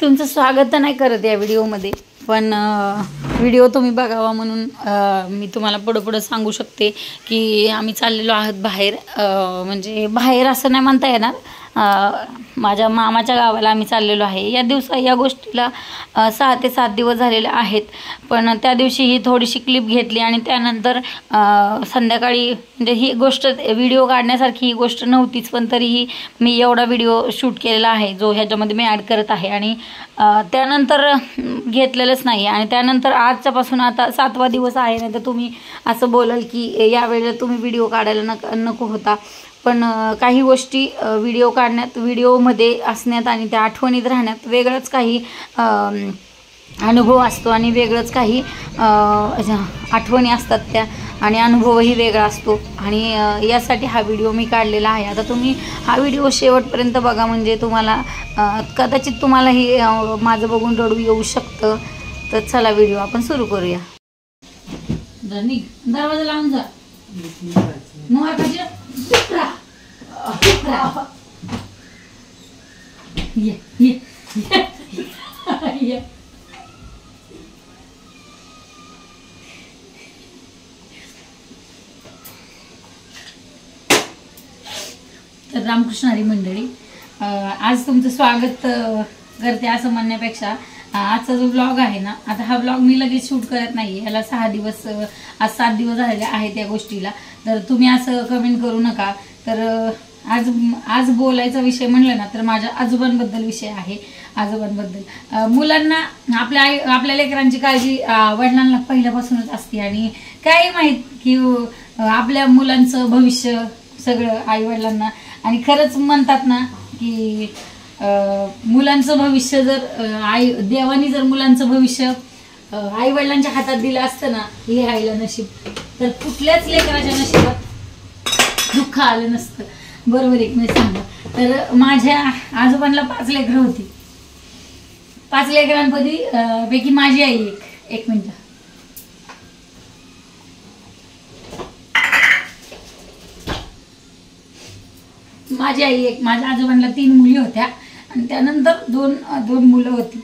तुमचं स्वागत तर नाही करत या व्हिडिओमध्ये, पण व्हिडिओ तुम्ही बघावा म्हणून मी तुम्हाला पुढं सांगू शकते की आम्ही चाललेलो आहोत बाहेर. म्हणजे बाहेर असं नाही म्हणता येणार, माझ्या मामाच्या गावाला आम्ही चाललेलो आहे. या गोष्टीला 6 ते 7 दिवस झालेले आहेत. पण त्या दिवशी ही थोडीशी क्लिप घेतली आणि त्यानंतर संध्याकाळी, म्हणजे ही गोष्ट व्हिडिओ काढण्यासारखी ही गोष्ट नव्हतीच, पण तरीही मी एवढा व्हिडिओ शूट केलेला आहे जो ह्याच्यामध्ये मी ॲड करत आहे. आणि त्यानंतर घेतलेलंच नाही. आणि त्यानंतर आजच्यापासून आता 7वा दिवस आहे. नाही तर तुम्ही असं बोलाल की यावेळेला तुम्ही व्हिडिओ काढायला नको होता. पण काही गोष्टी व्हिडिओमध्ये असण्यात आणि त्या आठवणीत राहण्यात वेगळंच काही अनुभव असतो आणि वेगळंच काही आठवणी असतात त्या, आणि अनुभवही वेगळा असतो. आणि यासाठी हा व्हिडिओ मी काढलेला आहे. आता तुम्ही हा व्हिडिओ शेवटपर्यंत बघा, म्हणजे तुम्हाला कदाचित तुम्हालाही माझं बघून रडू येऊ शकतं. तर चला व्हिडिओ आपण सुरू करूया. दरवाजा लावून जा. तर रामकृष्ण हरी मंडळी, आज तुमचं स्वागत करते असं म्हणण्यापेक्षा आजचा जो व्लॉग आहे ना, आता हा व्लॉग मी लगेच शूट करत नाही. ह्याला 6 दिवस, आज 7 दिवस झालेले आहेत या गोष्टीला. तर तुम्ही असं कमेंट करू नका. तर आज बोलायचा विषय म्हणलं ना तर माझ्या आजोबांबद्दल विषय आहे. आजोबांबद्दल, मुलांना आपल्या लेकरांची काळजी वडिलांना पहिल्यापासूनच असते. आणि काय माहीत की आपल्या मुलांचं भविष्य सगळं आईवडिलांना. आणि खरंच म्हणतात ना की मुलांचं भविष्य जर देवानी जर मुलांचं भविष्य आईवडिलांच्या हातात दिलं असतं ना, लिहायला नशीब, तर कुठल्याच लेकराच्या नशिबात दुःख आलं नसतं. बरोबर एक मी सांगा. तर माझ्या आजोबांना 5 लेकरं होती. 5 लेकरांपैकी माझी आई एक मिनिट. माझी आई एक, माझ्या आजोबांना 3 मुली होत्या आणि त्यानंतर दोन मुलं होती.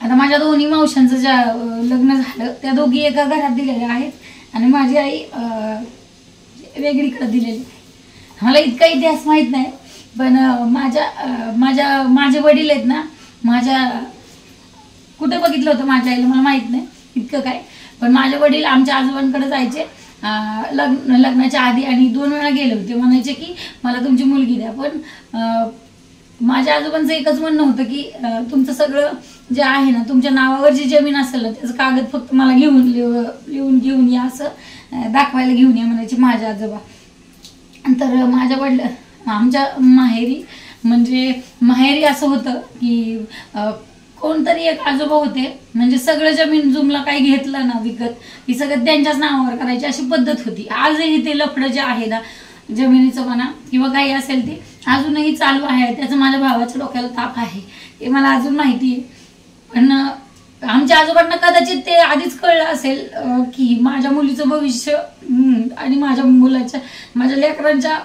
आता माझ्या दोन्ही मावशांचं ज्या लग्न झालं त्या दोघी एका घरात दिलेल्या आहेत आणि माझी आई वेगळीकडे दिलेली आहे. मला इतका इतिहास माहीत नाही, पण माझे वडील आहेत ना, कुठे बघितलं होतं माझ्या आईला मला माहीत नाही इतकं काय. पण माझे वडील आमच्या आजोबांकडे जायचे लग्नाच्या आधी आणि 2 वेळा गेले होते. म्हणायचे की मला तुमची मुलगी द्या. पण माझ्या आजोबांचं एकच म्हणणं होतं की तुमचं सगळं जे आहे ना, तुमच्या नावावर जी जमीन असेल ना त्याचं कागद फक्त मला लिहून घेऊन या, असं दाखवायला घेऊन या म्हणायचे माझ्या आजोबा. तर आमच्या माहेरी असं होतं की कोणतरी एक आजोबा होते, म्हणजे सगळं जमीन जुमला काही घेतलं ना विकत की सगळं त्यांच्याच नावावर करायची अशी पद्धत होती. आजही ते लफडं जे आहे ना जमिनीचं म्हणा किंवा काही असेल ते अजूनही चालू आहे. त्याचं माझ्या भावाच्या डोक्याला ताप आहे, हे मला अजून माहिती आहे. पण आमच्या आजोबांना कदाचित ते आधीच कळलं असेल की माझ्या मुलीचं भविष्य आणि माझ्या लेकरांच्या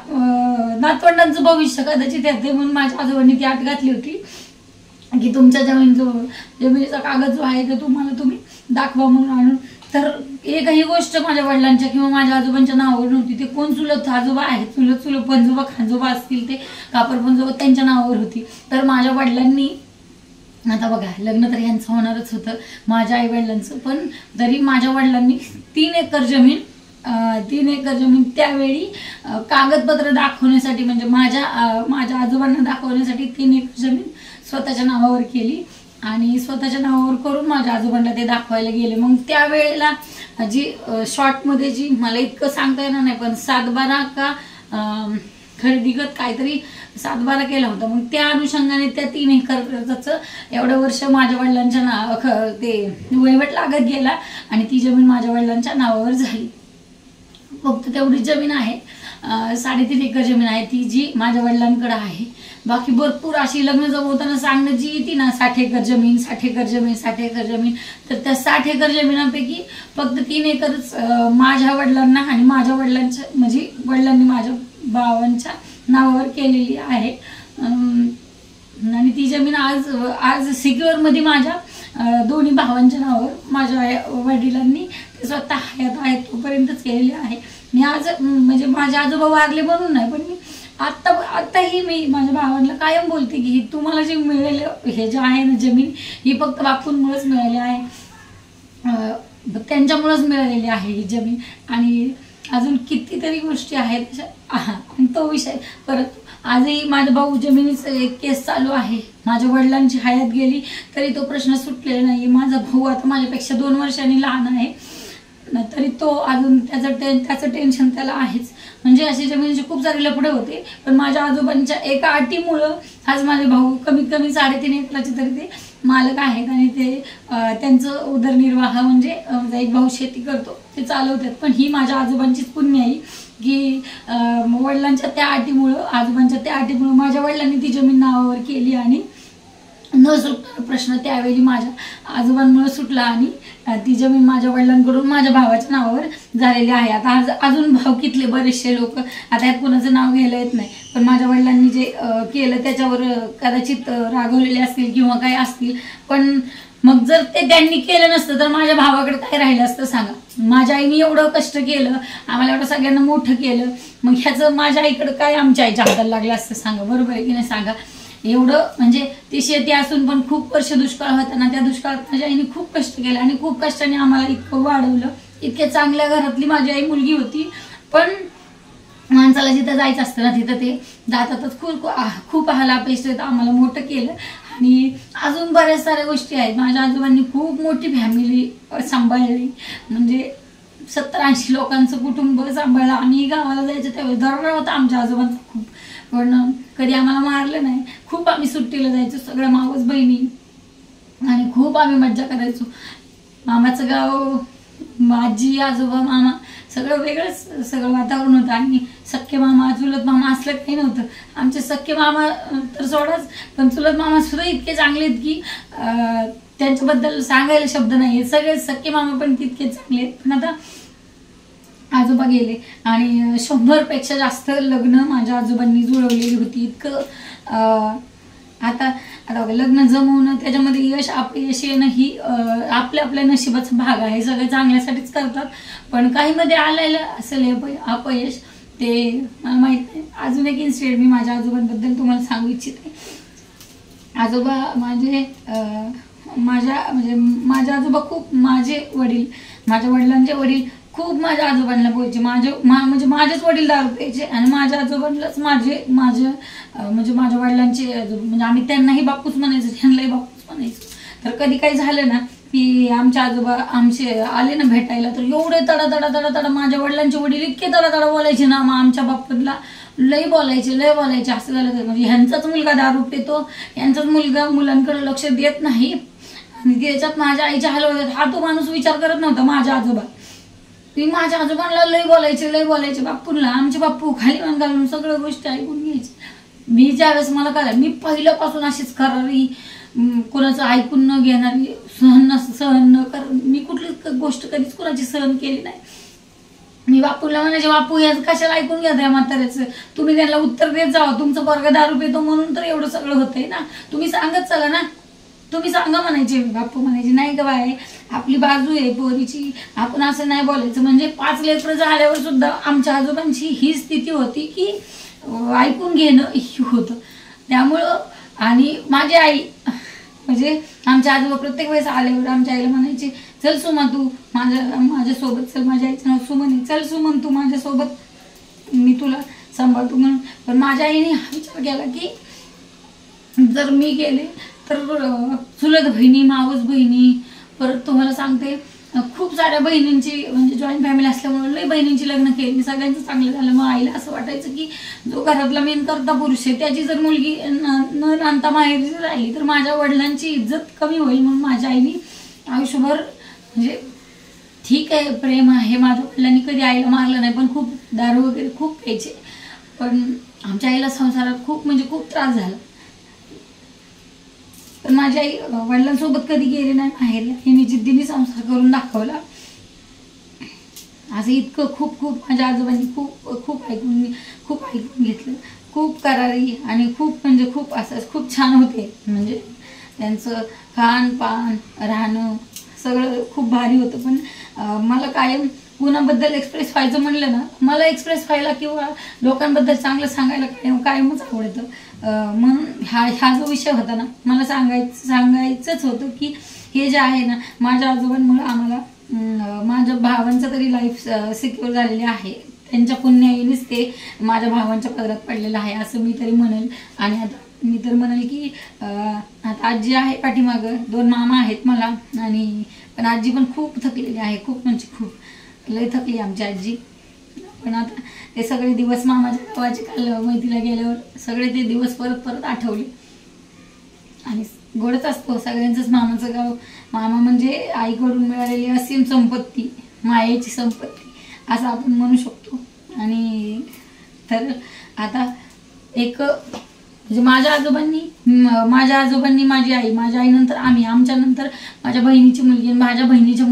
नातवंडांचं भविष्य कदाचित येते, म्हणून माझ्या आजोबांनी ती अट घातली होती की तुमच्या जमिनीचा कागद जो आहे ते तुम्ही दाखवा म्हणून आणून. तर एकही गोष्ट माझ्या वडिलांच्या किंवा माझ्या आजोबांच्या नावावर नव्हती. ते कोण चुलत आजोबा आहेत, चुलत पणजोबा खांजोबा असतील, ते कापर पणजोबा त्यांच्या नावावर होती. तर माझ्या वडिलांनी, आता बघा लग्न तर यांचं होणारच होतं माझ्या आई वडिलांचं, पण तरी माझ्या वडिलांनी 3 एकर जमीन त्यावेळी कागदपत्र दाखवण्यासाठी, म्हणजे माझ्या आजोबांना दाखवण्यासाठी 3 एकर जमीन स्वतःच्या नावावर केली. आणि स्वतःच्या नावावर करून माझ्या आजोबांना ते दाखवायला गेले. मग त्यावेळेला जी शॉर्टमध्ये जी मला इतकं सांगता येणार नाही, पण 7-12 का खरेदीगत काहीतरी 7-12 केला होता. मग त्या अनुषंगाने त्या 3 एकरचं एवढं वर्ष माझ्या वडिलांच्या ते वहिवट लागत गेला आणि ती जमीन माझ्या वडिलांच्या नावावर झाली. फक्त तेवढी जमीन आहे, 3.5 एकर जमीन आहे ती जी माझ्या वडिलांकडे आहे. बाकी भरपूर अशी लग्न जमवताना सांगणं जी येते ना, 60 एकर जमीन, 60 एकर जमीन, 60 एकर जमीन, तर त्या 60 एकर जमिनांपैकी फक्त 3 एकरच माझ्या वडिलांना आणि माझ्या वडिलांच्या, म्हणजे वडिलांनी माझ्या भावांच्या नावावर केलेली आहे. ती जमीन आज सिक्युअर मध्ये माझ्या दोन्ही भावांच्या नावावर माझ्या वडिलांनी ते स्वतः हयात आहेत तोपर्यंतच केलेले आहे. मी आज म्हणजे माझे आजोबा वारले म्हणून नाही, पण मी आत्ताही मी माझ्या भावांना कायम बोलते की तुम्हाला जे मिळालेलं हे जे आहे ना जमीन, ही फक्त बापूंमुळेच मिळाली आहे, त्यांच्यामुळेच मिळालेली आहे ही जमीन. आणि अजून कितीतरी गोष्टी आहेत आणि तो विषय परत आजही माझा भाऊ जमिनीचं एक केस चालू आहे. माझ्या वडिलांची हयात गेली तरी तो प्रश्न सुटलेला नाही. माझा भाऊ आता माझ्यापेक्षा 2 वर्षांनी लहान आहे, तरी तो अजून त्याचं टेन्शन त्याला आहेच. म्हणजे अशी जमिनीचे खूप सारे लफडे होते, पण माझ्या आजोबांच्या एका अटीमुळं आज माझे भाऊ कमीत कमी 3.5 एकराचे तरी ते मालक आहेत आणि ते त्यांचं उदरनिर्वाह म्हणजे एक भाऊ शेती करतो ते चालवतात. पण ही माझ्या आजोबांचीच पुण्य आहे की वडिलांच्या त्या अटीमुळं, आजोबांच्या त्या अटीमुळं माझ्या वडिलांनी ती जमीन नावावर केली आणि न सुटणारा प्रश्न त्यावेळी माझ्या आजोबांमुळे सुटला आणि ती जमीन माझ्या वडिलांकडून माझ्या भावाच्या नावावर झालेली आहे. आता अजून भावकीतले बरेचसे लोक, आता यात कुणाचं नाव घ्यायला येत नाही, पण माझ्या वडिलांनी जे केलं त्याच्यावर कदाचित रागवलेले असतील किंवा काय असतील. पण मग जर ते त्यांनी केलं नसतं तर माझ्या भावाकडे काय राहिलं असतं सांगा. माझ्या आईने एवढं कष्ट केलं, आम्हाला एवढं सगळ्यांना मोठं केलं, मग ह्याचं माझ्या आईकडे काय आमच्या आईच्या हाताला लागलं असतं सांगा. बरोबर आहे की नाही सांगा. एवढं म्हणजे ती शेती असून पण खूप वर्ष दुष्काळ होता ना, त्या दुष्काळात माझ्या आईने खूप कष्ट केले आणि खूप कष्टाने आम्हाला इतकं वाढवलं. इतक्या चांगल्या घरातली माझी आई मुलगी होती, पण माणसाला जिथं जायचं असतं ना तिथं ते जातातच. खूप हालापेष्ट आम्हाला मोठं केलं आणि अजून बऱ्याच साऱ्या गोष्टी आहेत. माझ्या आजोबांनी खूप मोठी फॅमिली सांभाळली, म्हणजे 70-80 लोकांचं कुटुंब सांभाळलं. आम्ही गावाला जायचं त्यावेळेस दरबार होता आमच्या आजोबांचा खूप, पण कधी आम्हाला मारलं नाही. खूप आम्ही सुट्टीला जायचो सगळ्या मावस बहिणी आणि खूप आम्ही मज्जा करायचो. मामाचं गाव, आजी आजोबा मामा सगळं वेगळंच सगळं वातावरण होतं. आणि सख्खे मामा चुलत मामा असलं काही नव्हतं. आमचे सख्खे मामा तर सोडाच, पण चुलत मामा सुद्धा इतके चांगले आहेत की त्यांच्याबद्दल सांगायला शब्द नाही. सगळे सख्खे मामा पण तितके चांगले आहेत. पण आता आजोबा गेले आणि 100पेक्षा जास्त लग्न माझ्या आजोबांनी जुळवलेली होती. इतकं आता लग्न जमवणं, त्याच्यामध्ये यश अपयश येणं ही आपल्या नशिबाचा भाग आहे. सगळं चांगल्यासाठीच करतात, पण काही मध्ये आलेलं असेल अपयश ते मला माहित नाही. अजून एक इन्सिडेंट मी माझ्या आजोबांबद्दल तुम्हाला सांगू इच्छिते. आजोबा माझे आजोबा खूप, माझ्या वडिलांचे वडील खूप माझ्या आजोबांना बोलायचे. म्हणजे माझेच वडील दारू प्यायचे आणि माझ्या आजोबांनाच म्हणजे माझ्या वडिलांचे म्हणजे आम्ही त्यांनाही बापूच म्हणायचो, त्यांनाही बापूच म्हणायचो. तर कधी काही झालं ना की आमचे आजोबा आमचे आले ना भेटायला, तर एवढे तडा माझ्या वडिलांचे वडील इतके तडा बोलायचे ना, मग आमच्या बापूला लय बोलायचे. असं झालं म्हणजे ह्यांचाच मुलगा दारू पितो, यांचाच मुलगा मुलांकडे लक्ष देत नाही आणि त्याच्यात माझ्या आईच्या हाल होतात. हा तो माणूस विचार करत नव्हता माझ्या आजोबा. मी माझ्या आजोबांना लय बोलायचे बापूंना. आमचे बापू खाली मान घालून सगळ्या गोष्टी ऐकून घ्यायचे. मी ज्यावेळेस मला कळलं, मी पहिल्यापासून अशीच करारी, कोणाचं ऐकून न घेणारी, सहन न कर, मी कुठली गोष्ट कधीच कोणाची सहन केली नाही. मी बापूला म्हणायचे, बापू याचं कशाला ऐकून घ्या त्या म्हाताऱ्याचं, तुम्ही त्यांना उत्तर देत जावा. तुमचं पोरगा दारू पितो म्हणून तर एवढं सगळं होतंय ना, तुम्ही सांगत चला ना, तुम्ही सांगा म्हणायचे. बापू म्हणायचे नाही का बाय, आपली बाजू आहे पोरीची, आपण असं नाही बोलायचं. म्हणजे 5 लेकरं झाल्यावर सुद्धा आमच्या आजोबांची ही स्थिती होती की ऐकून घेणं होतं. त्यामुळं आणि माझी आई म्हणजे आमच्या आजोबा प्रत्येक वेळेस आल्यावर आमच्या आईला म्हणायचे, चल सुमा तू माझ्यासोबत चल. माझ्या आईचं नाव सुमन आहे. चल सुमन तू माझ्यासोबत, मी तुला सांभाळतो म्हणून. पण माझ्या आईने हा विचार केला की जर मी गेले तर चुलत बहिणी, मावस बहिणी, परत तुम्हाला सांगते खूप साऱ्या बहिणींची म्हणजे जॉईंट फॅमिली असल्यामुळे लई बहिणींची लग्न केली, सगळ्यांचं चांगलं झालं. मग आईला असं वाटायचं की जो घरातला मेन करता पुरुष आहे त्याची जर मुलगी न नांदता माहेरी राहिली तर माझ्या वडिलांची इज्जत कमी होईल. म्हणून माझ्या आईने आयुष्यभर म्हणजे ठीक आहे प्रेम आहे, माझ्या वडिलांनी कधी आईला मारलं नाही, पण खूप दारू वगैरे खूप प्यायचे. पण आमच्या आईला संसारात खूप त्रास झाला. पण माझी आई वडिलांसोबत कधी गेली नाही माहेरला, हिने जिद्दीने संसार करून दाखवला. असं इतकं खूप माझ्या आजोबांनी खूप ऐकून घेतलं. खूप करारी आणि खूप म्हणजे खूप असं खूप छान होते. म्हणजे त्यांचं खानपान राहणं सगळं खूप भारी होतं. पण मला कायम गुणाबद्दल एक्सप्रेस व्हायचं म्हणलं ना, मला एक्सप्रेस व्हायला किंवा लोकांबद्दल चांगलं सांगायला कायमच आवडतं. म्हणून हा जो विषय होता ना, मला सांगायचंच होतं की हे जे आहे ना, माझ्या आजोबांमुळे आम्हाला माझ्या भावांचं तरी लाईफ सिक्युअर झालेली आहे. त्यांच्या पुण्याईनेच ते माझ्या भावांच्या पदरात पडलेलं आहे असं मी तरी म्हणेल. आणि आता मी तर म्हणेल की आता आजी आहे पाठीमागं, 2 मामा आहेत मला. आणि पण आजी पण खूप थकलेली आहे, खूप म्हणजे खूप लय थकली आमची आजी. पण आता ते सगळे दिवस मामाच्या गावाचे काल मैतीला गेल्यावर सगळे ते दिवस परत परत आठवले. आणि गोडच असतो सगळ्यांचंच मामाचं गाव. मामा म्हणजे आईकडून मिळालेली असीम संपत्ती, मायेची संपत्ती असं आपण म्हणू शकतो. आणि तर आता एक म्हणजे माझ्या आजोबांनी माझी आई, माझ्या आईनंतर आम्ही, आमच्यानंतर माझ्या बहिणीची मुलगी, माझ्या बहिणीच्या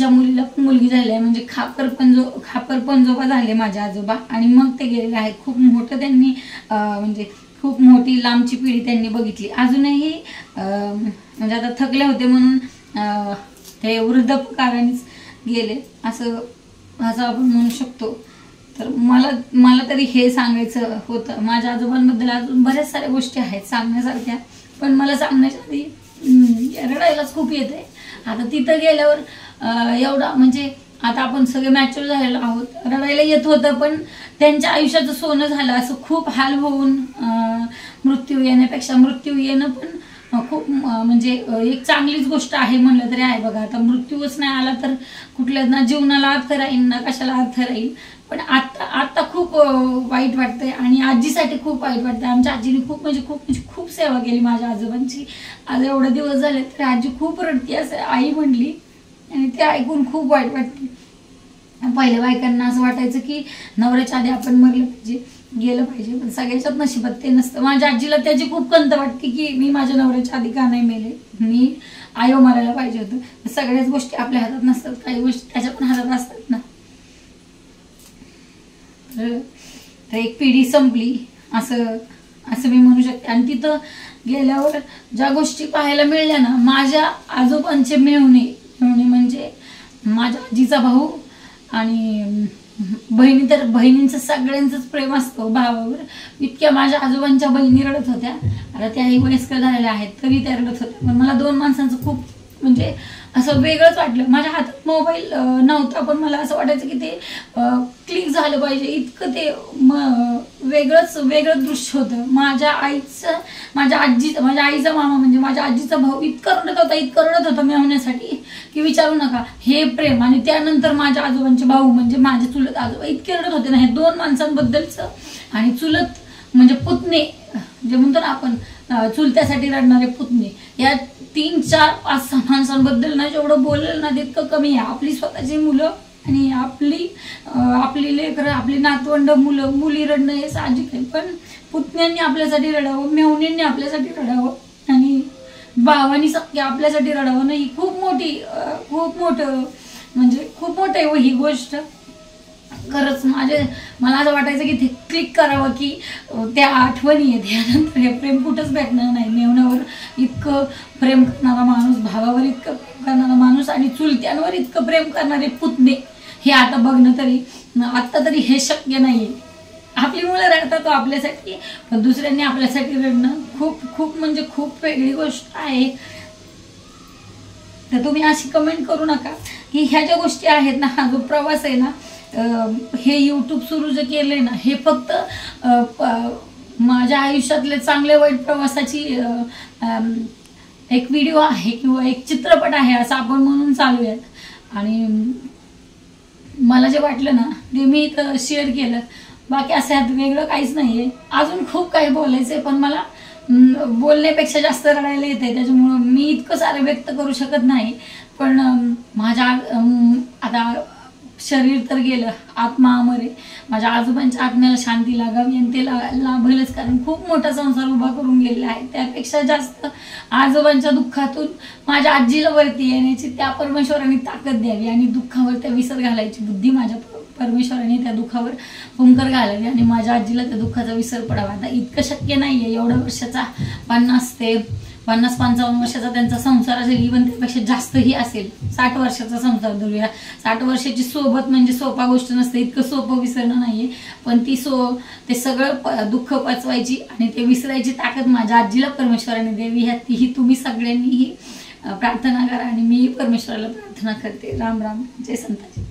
मुलीला पण मुलगी झाली आहे. म्हणजे खापर पंजोबा झाले माझे आजोबा. आणि मग ते गेलेले आहेत. खूप मोठं त्यांनी म्हणजे खूप मोठी लांबची पिढी त्यांनी बघितली. अजूनही म्हणजे आता थकले होते म्हणून ते वृद्धपकारानेच गेले असं आपण म्हणू शकतो. तर मला तरी हे सांगायचं होतं. माझ्या आजोबांबद्दल अजून बऱ्याच साऱ्या गोष्टी आहेत सांगण्यासारख्या, पण मला सांगण्याच्या आधी रडायलाच खूप येते. आता तिथं गेल्यावर एवढा म्हणजे आता आपण सगळे मॅच्युअर झालेलो आहोत, रडायला येत होतं. पण त्यांच्या आयुष्याचं सोनं झालं असं खूप हाल होऊन मृत्यू येण्यापेक्षा मृत्यू येणं पण खूप म्हणजे एक चांगलीच गोष्ट आहे म्हणलं तरी आहे. बघा आता मृत्यूच नाही आला तर कुठल्या ना जीवनाला अर्थ राहील ना कशाला अर्थ राहील. पण आता खूप वाईट वाटतंय आणि आजीसाठी खूप वाईट वाटतंय. आमच्या आजीने खूप सेवा केली माझ्या आजोबांची. आज एवढे दिवस झाले तर आजी खूप रडती असं आई म्हणली. आणि ते ऐकून खूप वाईट वाटते. पहिल्या बायकांना असं वाटायचं की नवऱ्याच्या आधी आपण मरलं पाहिजे, गेलं पाहिजे, पण सगळ्याच्याच नशिबात ते नसतं. माझ्या आजीला त्याची खूप खंत वाटते की मी माझ्या नवऱ्याच्या आधी का नाही मेले, मी आयो मरायला पाहिजे होतं. सगळ्याच गोष्टी आपल्या हातात नसतात, काही गोष्टी त्याच्या पण हातात असतात ना. तर एक पिढी संपली असं मी म्हणू शकते. आणि तिथं गेल्यावर ज्या गोष्टी पाहायला मिळल्या ना, माझ्या आजोबांचे मेहुणे म्हणजे माझ्या आजीचा भाऊ आणि बहिणी, तर बहिणींचं सगळ्यांचंच प्रेम असतं भावावर. इतक्या माझ्या आजोबांच्या बहिणी रडत होत्या. आता त्याही वयस्कर झालेल्या आहेत तरी त्या रडत होत्या. पण मला 2 माणसांचं खूप म्हणजे असं वेगळंच वाटलं. माझ्या हातात मोबाईल नव्हता पण मला असं वाटायचं की ते क्लिक झालं पाहिजे, इतकं ते वेगळं दृश्य होतं. माझ्या आईचा मामा म्हणजे माझ्या आजीचा भाऊ इतकं रडत होता मेवण्यासाठी की विचारू नका. हे प्रेम. आणि त्यानंतर माझ्या आजोबांचे भाऊ म्हणजे माझे चुलत आजोबा इतके रडत होते ना, हे 2 माणसांबद्दलचं. आणि चुलत म्हणजे पुतणे जे म्हणतो ना आपण, चुलत्यासाठी रडणारे पुतणे, या 3, 4, 5, 6 माणसांबद्दल ना जेवढं बोललं ना तितकं कमी आहे. आपली स्वतःची मुलं आणि आपली लेकरं, आपली नातवंड मुली रडणं हे साहजिक आहे. पण पुतण्यांनी आपल्यासाठी रडावं, मेहुणींनी आपल्यासाठी रडावं आणि भावानी सख्या आपल्यासाठी रडावं ना, ही खूप मोठं आहे ही गोष्ट. खरंच मला असं वाटायचं की ते क्लिक करावं की त्या आठवणी आहेत. यानंतर हे प्रेम कुठंच भेटणार नाही. मेवण्यावर इतकं प्रेम करणारा माणूस, भावावर इतकं प्रेम करणारा माणूस आणि चुलत्यांवर इतकं प्रेम करणारे पुतणे हे आता बघणं तरी आत्ता तरी हे शक्य नाहीये. आपली मुलं रडतात आपल्यासाठी, पण दुसऱ्यांनी आपल्यासाठी रडणं खूप म्हणजे खूप वेगळी गोष्ट आहे. तर तुम्ही अशी कमेंट करू नका की ह्या ज्या गोष्टी आहेत ना, हा जो प्रवास आहे ना, हे यूट्यूब सुरू जे केलंय ना, हे फक्त माझ्या आयुष्यातले चांगले वाईट प्रवासाची एक व्हिडिओ आहे किंवा एक चित्रपट आहे असं आपण म्हणून चालूयात. आणि मला जे वाटलं ना ते मी इथं शेअर केलं. बाकी असं यात वेगळं काहीच नाहीये. अजून खूप काही बोलायचंय पण मला बोलण्यापेक्षा जास्त रडायला येते, त्याच्यामुळं मी इतकं सारं व्यक्त करू शकत नाही. पण माझ्या आता शरीर तर गेलं, आत्मा अमर आहे. माझ्या आजोबांच्या आत्म्याला शांती लागावी आणि ते लाभेलच, कारण खूप मोठा संसार उभा करून गेलेला आहे. त्यापेक्षा जास्त आजोबांच्या दुःखातून माझ्या आजीला वरती येण्याची त्या परमेश्वराने ताकद द्यावी आणि दुःखावर त्या विसर घालायची बुद्धी माझ्या परमेश्वराने त्या दुःखावर फुंकर घालावी आणि माझ्या आजीला त्या दुःखाचा विसर पडावा. आता इतकं शक्य नाहीये, एवढ्या वर्षाचा 50-55 वर्षाचा त्यांचा संसार असेल, इव्हन त्यापेक्षा जास्तही असेल. 60 वर्षाचा संसार धरूया. 60 वर्षाची सोबत म्हणजे सोपा गोष्ट नसते, इतकं सोपं विसरणं नाहीये. पण ते सगळं दुःख पचवायची आणि ते विसरायची ताकद माझ्या आजीला परमेश्वराने द्यावी, ही तुम्ही सगळ्यांनीही प्रार्थना करा आणि मी परमेश्वराला प्रार्थना करते. राम राम, जय संताजी.